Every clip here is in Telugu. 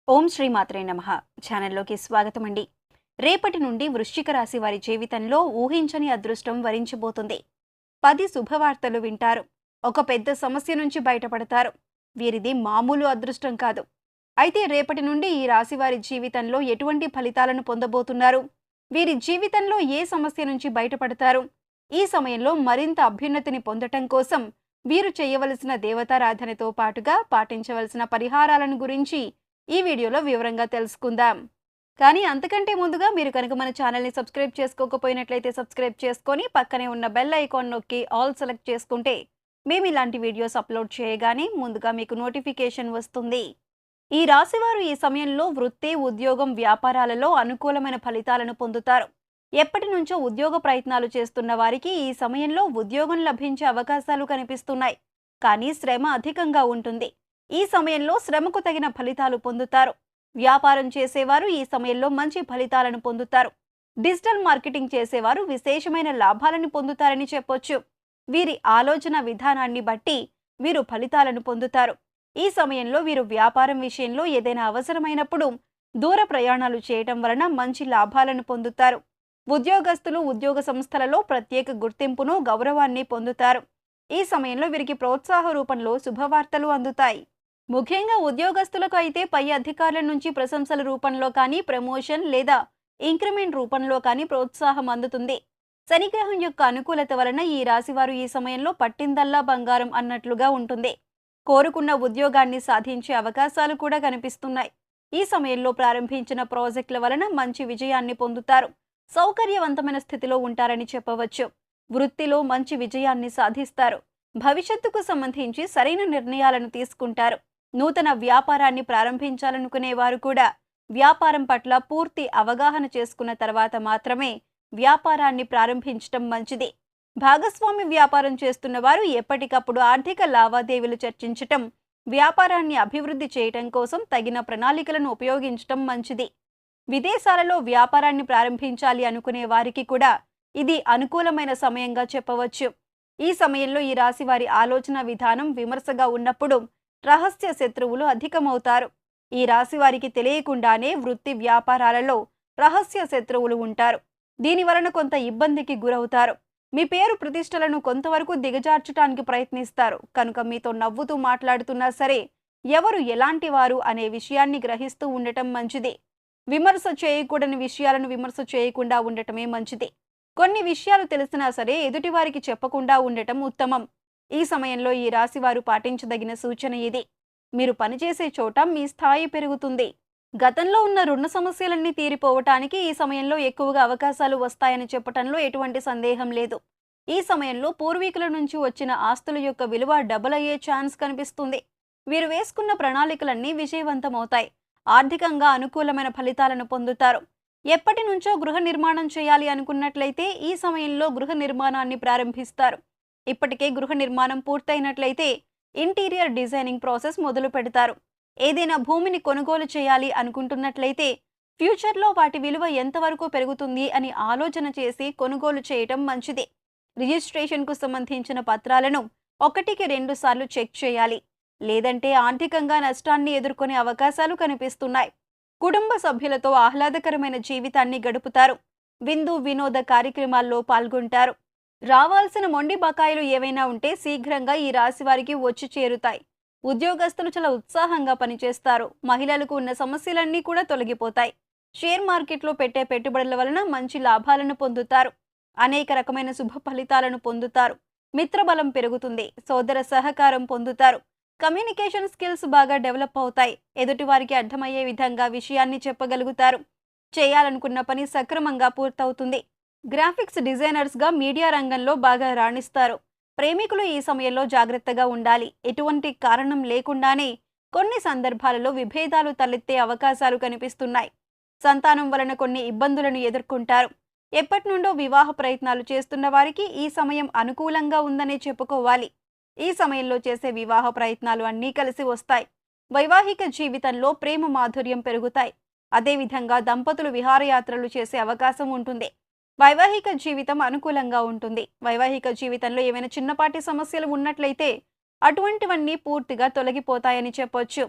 ఓం శ్రీ మాత్రే నమః. ఛానల్లోకి స్వాగతం అండి. రేపటి నుండి వృశ్చిక రాశి వారి జీవితంలో ఊహించని అదృష్టం వరించబోతుంది. 10 శుభవార్తలు వింటారు. ఒక పెద్ద సమస్య నుంచి బయటపడతారు. వీరిది మామూలు అదృష్టం కాదు. అయితే రేపటి నుండి ఈ రాశి వారి జీవితంలో ఎటువంటి ఫలితాలను పొందబోతున్నారు? వీరి జీవితంలో ఏ సమస్య నుంచి బయటపడతారు? ఈ సమయంలో మరింత అభ్యున్నతిని పొందటం కోసం వీరు చేయవలసిన దేవతారాధనతో పాటుగా పాటించవలసిన పరిహారాలను గురించి ఈ వీడియోలో వివరంగా తెలుసుకుందాం. కానీ అంతకంటే ముందుగా మీరు కనుక మన ఛానల్ని సబ్స్క్రైబ్ చేసుకోకపోయినట్లయితే సబ్స్క్రైబ్ చేసుకొని పక్కనే ఉన్న బెల్ ఐకాన్ నొక్కి ఆల్ సెలెక్ట్ చేసుకుంటే మేము ఇలాంటి వీడియోస్ అప్లోడ్ చేయగానే ముందుగా మీకు నోటిఫికేషన్ వస్తుంది. ఈ రాశివారు ఈ సమయంలో వృత్తి, ఉద్యోగం, వ్యాపారాలలో అనుకూలమైన ఫలితాలను పొందుతారు. ఎప్పటి నుంచో ఉద్యోగ ప్రయత్నాలు చేస్తున్న వారికి ఈ సమయంలో ఉద్యోగం లభించే అవకాశాలు కనిపిస్తున్నాయి. కానీ శ్రమ అధికంగా ఉంటుంది. ఈ సమయంలో శ్రమకు తగిన ఫలితాలు పొందుతారు. వ్యాపారం చేసేవారు ఈ సమయంలో మంచి ఫలితాలను పొందుతారు. డిజిటల్ మార్కెటింగ్ చేసేవారు విశేషమైన లాభాలను పొందుతారని చెప్పొచ్చు. వీరి ఆలోచన విధానాన్ని బట్టి వీరు ఫలితాలను పొందుతారు. ఈ సమయంలో వీరు వ్యాపారం విషయంలో ఏదైనా అవసరమైనప్పుడు దూర ప్రయాణాలు చేయటం వలన మంచి లాభాలను పొందుతారు. ఉద్యోగస్తులు ఉద్యోగ సంస్థలలో ప్రత్యేక గుర్తింపును, గౌరవాన్ని పొందుతారు. ఈ సమయంలో వీరికి ప్రోత్సాహ రూపంలో శుభవార్తలు అందుతాయి. ముఖ్యంగా ఉద్యోగస్తులకు అయితే పై అధికారుల నుంచి ప్రశంసల రూపంలో కానీ, ప్రమోషన్ లేదా ఇంక్రిమెంట్ రూపంలో కానీ ప్రోత్సాహం అందుతుంది. శనిగ్రహం యొక్క అనుకూలత వలన ఈ రాశివారు ఈ సమయంలో పట్టిందల్లా బంగారం అన్నట్లుగా ఉంటుంది. కోరుకున్న ఉద్యోగాన్ని సాధించే అవకాశాలు కూడా కనిపిస్తున్నాయి. ఈ సమయంలో ప్రారంభించిన ప్రాజెక్టుల వలన మంచి విజయాన్ని పొందుతారు. సౌకర్యవంతమైన స్థితిలో ఉంటారని చెప్పవచ్చు. వృత్తిలో మంచి విజయాన్ని సాధిస్తారు. భవిష్యత్తుకు సంబంధించి సరైన నిర్ణయాలను తీసుకుంటారు. నూతన వ్యాపారాన్ని ప్రారంభించాలనుకునే వారు కూడా వ్యాపారం పట్ల పూర్తి అవగాహన చేసుకున్న తర్వాత మాత్రమే వ్యాపారాన్ని ప్రారంభించటం మంచిది. భాగస్వామి వ్యాపారం చేస్తున్న వారు ఎప్పటికప్పుడు ఆర్థిక లావాదేవీలు చర్చించటం, వ్యాపారాన్ని అభివృద్ధి చేయటం కోసం తగిన ప్రణాళికలను ఉపయోగించటం మంచిది. విదేశాలలో వ్యాపారాన్ని ప్రారంభించాలి అనుకునే వారికి కూడా ఇది అనుకూలమైన సమయంగా చెప్పవచ్చు. ఈ సమయంలో ఈ రాశి వారి ఆలోచన విధానం విమర్శగా ఉన్నప్పుడు రహస్య శత్రువులు అధికమవుతారు. ఈ రాశి వారికి తెలియకుండానే వృత్తి వ్యాపారాలలో రహస్య శత్రువులు ఉంటారు. దీని వలన కొంత ఇబ్బందికి గురవుతారు. మీ పేరు ప్రతిష్టలను కొంతవరకు దిగజార్చడానికి ప్రయత్నిస్తారు. కనుక మీతో నవ్వుతూ మాట్లాడుతున్నా సరే ఎవరు ఎలాంటి వారు అనే విషయాన్ని గ్రహిస్తూ ఉండటం మంచిది. విమర్శ చేయకూడని విషయాలను విమర్శ చేయకుండా ఉండటమే మంచిది. కొన్ని విషయాలు తెలిసినా సరే ఎదుటివారికి చెప్పకుండా ఉండటం ఉత్తమం. ఈ సమయంలో ఈ రాశివారు పాటించదగిన సూచన ఇది. మీరు పనిచేసే చోట మీ స్థాయి పెరుగుతుంది. గతంలో ఉన్న రుణ సమస్యలన్నీ తీరిపోవటానికి ఈ సమయంలో ఎక్కువగా అవకాశాలు వస్తాయని చెప్పటంలో ఎటువంటి సందేహం లేదు. ఈ సమయంలో పూర్వీకుల నుంచి వచ్చిన ఆస్తుల యొక్క విలువ డబుల్ అయ్యే ఛాన్స్ కనిపిస్తుంది. వీరు వేసుకున్న ప్రణాళికలన్నీ విజయవంతమవుతాయి. ఆర్థికంగా అనుకూలమైన ఫలితాలను పొందుతారు. ఎప్పటి నుంచో గృహ నిర్మాణం చేయాలి అనుకున్నట్లయితే ఈ సమయంలో గృహ నిర్మాణాన్ని ప్రారంభిస్తారు. ఇప్పటికే గృహ నిర్మాణం పూర్తయినట్లయితే ఇంటీరియర్ డిజైనింగ్ ప్రాసెస్ మొదలు పెడతారు. ఏదైనా భూమిని కొనుగోలు చేయాలి అనుకుంటున్నట్లయితే ఫ్యూచర్లో వాటి విలువ ఎంతవరకు పెరుగుతుంది అని ఆలోచన చేసి కొనుగోలు చేయటం మంచిది. రిజిస్ట్రేషన్కు సంబంధించిన పత్రాలను 1-2 సార్లు చెక్ చేయాలి. లేదంటే ఆర్థికంగా నష్టాన్ని ఎదుర్కొనే అవకాశాలు కనిపిస్తున్నాయి. కుటుంబ సభ్యులతో ఆహ్లాదకరమైన జీవితాన్ని గడుపుతారు. విందు వినోద కార్యక్రమాల్లో పాల్గొంటారు. రావాల్సిన మొండి బకాయిలు ఏవైనా ఉంటే శీఘ్రంగా ఈ రాశి వారికి వచ్చి చేరుతాయి. ఉద్యోగస్తులు చాలా ఉత్సాహంగా పనిచేస్తారు. మహిళలకు ఉన్న సమస్యలన్నీ కూడా తొలగిపోతాయి. షేర్ మార్కెట్లో పెట్టే పెట్టుబడుల వలన మంచి లాభాలను పొందుతారు. అనేక రకమైన శుభ ఫలితాలను పొందుతారు. మిత్రబలం పెరుగుతుంది. సోదర సహకారం పొందుతారు. కమ్యూనికేషన్ స్కిల్స్ బాగా డెవలప్ అవుతాయి. ఎదుటివారికి అర్థమయ్యే విధంగా విషయాన్ని చెప్పగలుగుతారు. చేయాలనుకున్న పని సక్రమంగా పూర్తవుతుంది. గ్రాఫిక్స్ డిజైనర్స్గా మీడియా రంగంలో బాగా రాణిస్తారు. ప్రేమికులు ఈ సమయంలో జాగ్రత్తగా ఉండాలి. ఎటువంటి కారణం లేకుండానే కొన్ని సందర్భాలలో విభేదాలు తలెత్తే అవకాశాలు కనిపిస్తున్నాయి. సంతానం వలన కొన్ని ఇబ్బందులను ఎదుర్కొంటారు. ఎప్పటి నుండో వివాహ ప్రయత్నాలు చేస్తున్న వారికి ఈ సమయం అనుకూలంగా ఉందనే చెప్పుకోవాలి. ఈ సమయంలో చేసే వివాహ ప్రయత్నాలు అన్నీ కలిసి వస్తాయి. వైవాహిక జీవితంలో ప్రేమ మాధుర్యం పెరుగుతాయి. అదేవిధంగా దంపతులు విహారయాత్రలు చేసే అవకాశం ఉంటుంది. వైవాహిక జీవితం అనుకూలంగా ఉంటుంది. వైవాహిక జీవితంలో ఏమైనా చిన్నపాటి సమస్యలు ఉన్నట్లయితే అటువంటివన్నీ పూర్తిగా తొలగిపోతాయని చెప్పొచ్చు.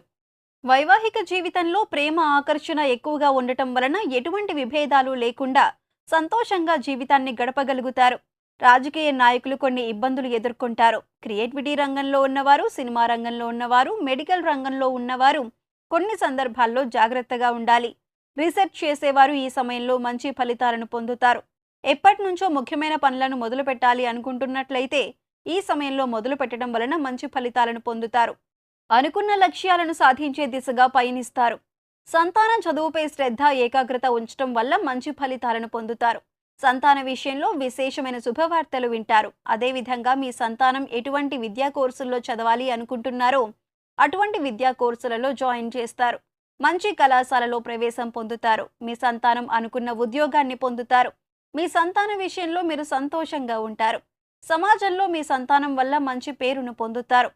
వైవాహిక జీవితంలో ప్రేమ ఆకర్షణ ఎక్కువగా ఉండటం వలన ఎటువంటి విభేదాలు లేకుండా సంతోషంగా జీవితాన్ని గడపగలుగుతారు. రాజకీయ నాయకులు కొన్ని ఇబ్బందులు ఎదుర్కొంటారు. క్రియేటివిటీ రంగంలో ఉన్నవారు, సినిమా రంగంలో ఉన్నవారు, మెడికల్ రంగంలో ఉన్నవారు కొన్ని సందర్భాల్లో జాగ్రత్తగా ఉండాలి. రీసెర్చ్ చేసేవారు ఈ సమయంలో మంచి ఫలితాలను పొందుతారు. ఎప్పటి నుంచో ముఖ్యమైన పనులను మొదలు పెట్టాలి అనుకుంటున్నట్లయితే ఈ సమయంలో మొదలు పెట్టడం వలన మంచి ఫలితాలను పొందుతారు. అనుకున్న లక్ష్యాలను సాధించే దిశగా పయనిస్తారు. సంతానం చదువుపై శ్రద్ధ, ఏకాగ్రత ఉంచడం వల్ల మంచి ఫలితాలను పొందుతారు. సంతాన విషయంలో విశేషమైన శుభవార్తలు వింటారు. అదేవిధంగా మీ సంతానం ఎటువంటి విద్యా కోర్సుల్లో చదవాలి అనుకుంటున్నారో అటువంటి విద్యా కోర్సులలో జాయిన్ చేస్తారు. మంచి కళాశాలలో ప్రవేశం పొందుతారు. మీ సంతానం అనుకున్న ఉద్యోగాన్ని పొందుతారు. మీ సంతాన విషయంలో మీరు సంతోషంగా ఉంటారు. సమాజంలో మీ సంతానం వల్ల మంచి పేరును పొందుతారు.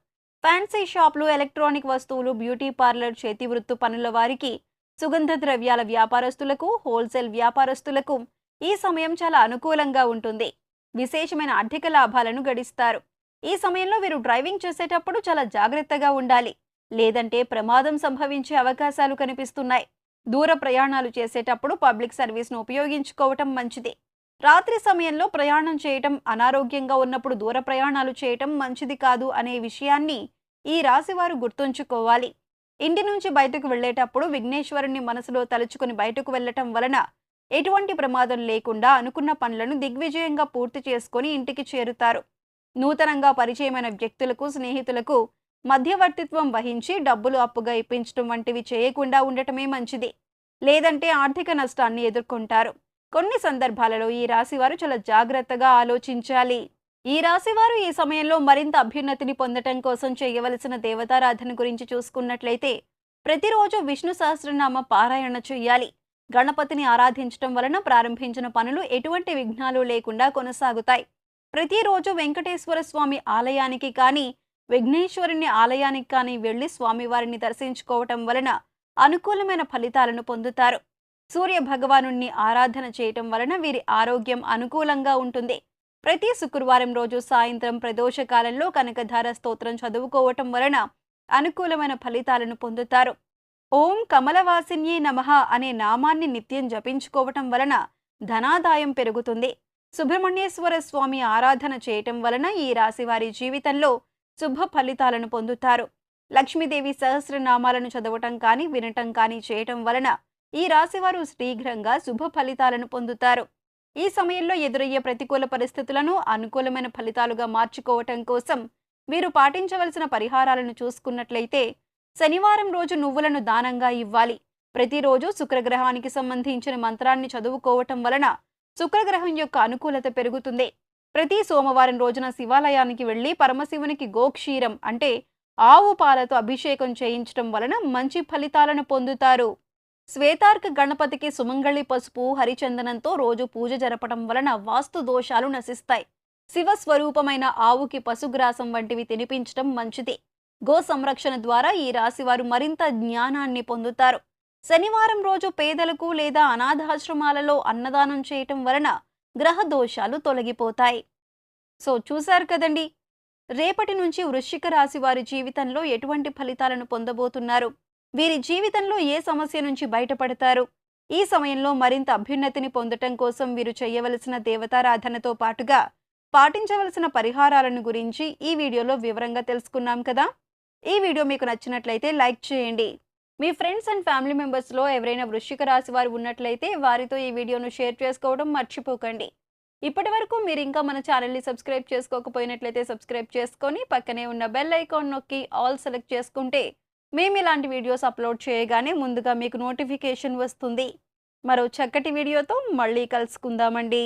ఫ్యాన్సీ షాపులు, ఎలక్ట్రానిక్ వస్తువులు, బ్యూటీ పార్లర్, చేతి వృత్తి పనుల వారికి, సుగంధ ద్రవ్యాల వ్యాపారస్తులకు, హోల్సేల్ వ్యాపారస్తులకు ఈ సమయం చాలా అనుకూలంగా ఉంటుంది. విశేషమైన ఆర్థిక లాభాలను గడిస్తారు. ఈ సమయంలో వీరు డ్రైవింగ్ చేసేటప్పుడు చాలా జాగ్రత్తగా ఉండాలి, లేదంటే ప్రమాదం సంభవించే అవకాశాలు కనిపిస్తున్నాయి. దూర ప్రయాణాలు చేసేటప్పుడు పబ్లిక్ సర్వీస్ను ఉపయోగించుకోవటం మంచిది. రాత్రి సమయంలో ప్రయాణం చేయటం, అనారోగ్యంగా ఉన్నప్పుడు దూర ప్రయాణాలు చేయటం మంచిది కాదు అనే విషయాన్ని ఈ రాశివారు గుర్తుంచుకోవాలి. ఇంటి నుంచి బయటకు వెళ్లేటప్పుడు విఘ్నేశ్వరుని మనసులో తలుచుకుని బయటకు వెళ్లటం వలన ఎటువంటి ప్రమాదం లేకుండా అనుకున్న పనులను దిగ్విజయంగా పూర్తి చేసుకుని ఇంటికి చేరుతారు. నూతనంగా పరిచయమైన వ్యక్తులకు, స్నేహితులకు మధ్యవర్తిత్వం వహించి డబ్బులు అప్పుగా ఇప్పించడం వంటివి చేయకుండా ఉండటమే మంచిది. లేదంటే ఆర్థిక నష్టాన్ని ఎదుర్కొంటారు. కొన్ని సందర్భాలలో ఈ రాశివారు చాలా జాగ్రత్తగా ఆలోచించాలి. ఈ రాశివారు ఈ సమయంలో మరింత అభ్యున్నతిని పొందటం కోసం చేయవలసిన దేవతారాధన గురించి చూసుకున్నట్లయితే ప్రతిరోజు విష్ణు సహస్రనామ పారాయణ చేయాలి. గణపతిని ఆరాధించడం వలన ప్రారంభించిన పనులు ఎటువంటి విఘ్నాలు లేకుండా కొనసాగుతాయి. ప్రతిరోజు వెంకటేశ్వర స్వామి ఆలయానికి కానీ, విఘ్నేశ్వరుని ఆలయానికి కానీ వెళ్లి స్వామివారిని దర్శించుకోవటం వలన అనుకూలమైన ఫలితాలను పొందుతారు. సూర్య భగవాను ఆరాధన చేయటం వలన వీరి ఆరోగ్యం అనుకూలంగా ఉంటుంది. ప్రతి శుక్రవారం రోజు సాయంత్రం ప్రదోషకాలంలో కనకధార స్తోత్రం చదువుకోవటం వలన అనుకూలమైన ఫలితాలను పొందుతారు. ఓం కమలవాసిన్యే నమః అనే నామాన్ని నిత్యం జపించుకోవటం వలన ధనాదాయం పెరుగుతుంది. సుబ్రహ్మణ్యేశ్వర స్వామి ఆరాధన చేయటం వలన ఈ రాశి వారి జీవితంలో శుభ ఫలితాలను పొందుతారు. లక్ష్మీదేవి సహస్రనామాలను చదవటం కానీ, వినటం కానీ చేయటం వలన ఈ రాశివారు శీఘ్రంగా శుభ ఫలితాలను పొందుతారు. ఈ సమయంలో ఎదురయ్యే ప్రతికూల పరిస్థితులను అనుకూలమైన ఫలితాలుగా మార్చుకోవటం కోసం వీరు పాటించవలసిన పరిహారాలను చూసుకున్నట్లయితే శనివారం రోజు నువ్వులను దానంగా ఇవ్వాలి. ప్రతిరోజు శుక్రగ్రహానికి సంబంధించిన మంత్రాన్ని చదువుకోవటం వలన శుక్రగ్రహం యొక్క అనుకూలత పెరుగుతుంది. ప్రతి సోమవారం రోజున శివాలయానికి వెళ్లి పరమశివునికి గోక్షీరం అంటే ఆవు పాలతో అభిషేకం చేయించడం వలన మంచి ఫలితాలను పొందుతారు. శ్వేతార్క గణపతికి సుమంగళి పసుపు, హరిచందనంతో రోజు పూజ జరపడం వలన వాస్తు దోషాలు నశిస్తాయి. శివ స్వరూపమైన ఆవుకి పశుగ్రాసం వంటివి తినిపించడం మంచిది. గో సంరక్షణ ద్వారా ఈ రాశివారు మరింత జ్ఞానాన్ని పొందుతారు. శనివారం రోజు పేదలకు లేదా అనాథాశ్రమాలలో అన్నదానం చేయటం వలన గ్రహ దోషాలు తొలగిపోతాయి. సో చూశారు కదండి, రేపటి నుంచి వృశ్చిక రాశి వారి జీవితంలో ఎటువంటి ఫలితాలను పొందబోతున్నారు, వీరి జీవితంలో ఏ సమస్య నుంచి బయటపడతారు, ఈ సమయంలో మరింత అభ్యున్నతిని పొందటం కోసం వీరు చేయవలసిన దేవతారాధనతో పాటుగా పాటించవలసిన పరిహారాలను గురించి ఈ వీడియోలో వివరంగా తెలుసుకున్నాం కదా. ఈ వీడియో మీకు నచ్చినట్లయితే లైక్ చేయండి. మీ ఫ్రెండ్స్ అండ్ ఫ్యామిలీ మెంబర్స్లో ఎవరైనా వృశ్చిక రాశి వారు ఉన్నట్లయితే వారితో ఈ వీడియోను షేర్ చేసుకోవడం మర్చిపోకండి. ఇప్పటి వరకు మీరు ఇంకా మన ఛానల్ని సబ్స్క్రైబ్ చేసుకోకపోయినట్లయితే సబ్స్క్రైబ్ చేసుకొని పక్కనే ఉన్న బెల్ ఐకాన్ నొక్కి ఆల్ సెలెక్ట్ చేసుకుంటే మేము ఇలాంటి వీడియోస్ అప్లోడ్ చేయగానే ముందుగా మీకు నోటిఫికేషన్ వస్తుంది. మరో చక్కటి వీడియోతో మళ్ళీ కలుసుకుందామండి.